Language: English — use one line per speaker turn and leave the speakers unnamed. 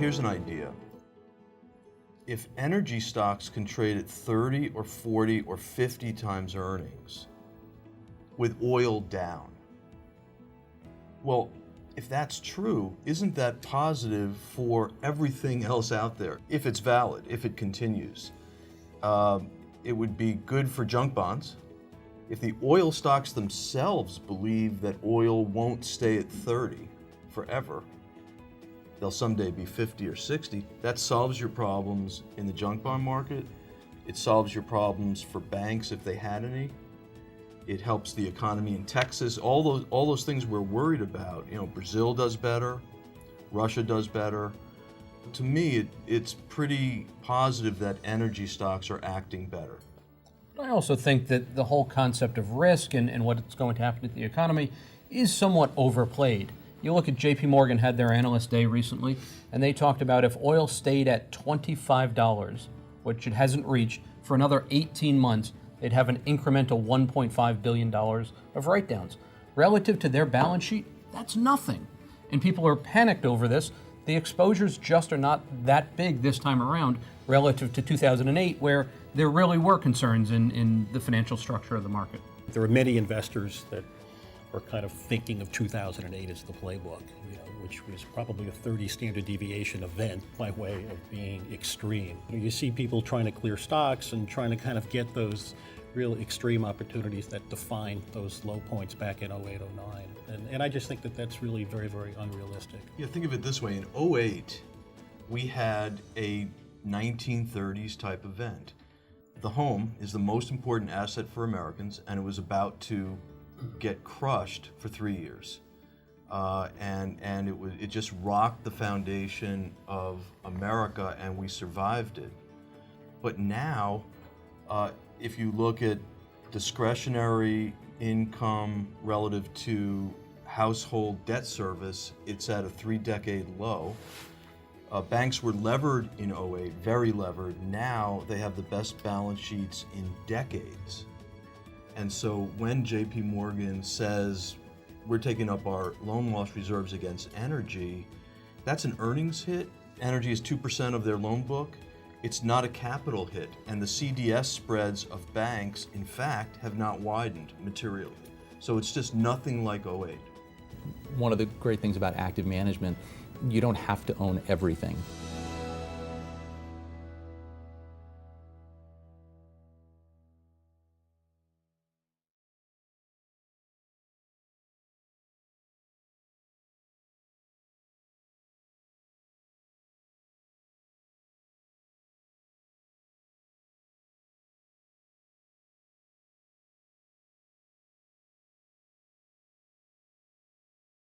here's an idea. If energy stocks can trade at 30 or 40 or 50 times earnings with oil down, well, if that's true, isn't that positive for everything else out there? If it's valid, if it continues, it would be good for junk bonds. If the oil stocks themselves believe that oil won't stay at 30 forever, they'll someday be 50 or 60, that solves your problems in the junk bond market. It solves your problems for banks if they had any. It helps the economy in Texas. All those things we're worried about. You know, Brazil does better, Russia does better. To me, it's pretty positive that energy stocks are acting better.
I also think that the whole concept of risk and what's going to happen to the economy is somewhat overplayed. You look at JP Morgan had their analyst day recently, and they talked about if oil stayed at $25, which it hasn't reached, for another 18 months, they'd have an incremental $1.5 billion of write-downs. Relative to their balance sheet, that's nothing. And people are panicked over this. The exposures just are not that big this time around relative to 2008, where there really were concerns in the financial structure of the market.
There are many investors that are kind of thinking of 2008 as the playbook, which was probably a 30 standard deviation event by way of being extreme. You see people trying to clear stocks and trying to kind of get those real extreme opportunities that define those low points back in 08, 09. And I just think that that's really very, very unrealistic.
Yeah, think of it this way. In 08, we had a 1930s type event. The home is the most important asset for Americans, and it was about to get crushed for 3 years. And it just rocked the foundation of America, and we survived it. But now, if you look at discretionary income relative to household debt service, it's at a 3-decade low. Banks were levered in 08, very levered. Now they have the best balance sheets in decades. And so when JP Morgan says we're taking up our loan loss reserves against energy, that's an earnings hit. Energy is 2% of their loan book. It's not a capital hit. And the CDS spreads of banks, in fact, have not widened materially. So it's just nothing like 08.
One of the great things about active management, you don't have to own everything.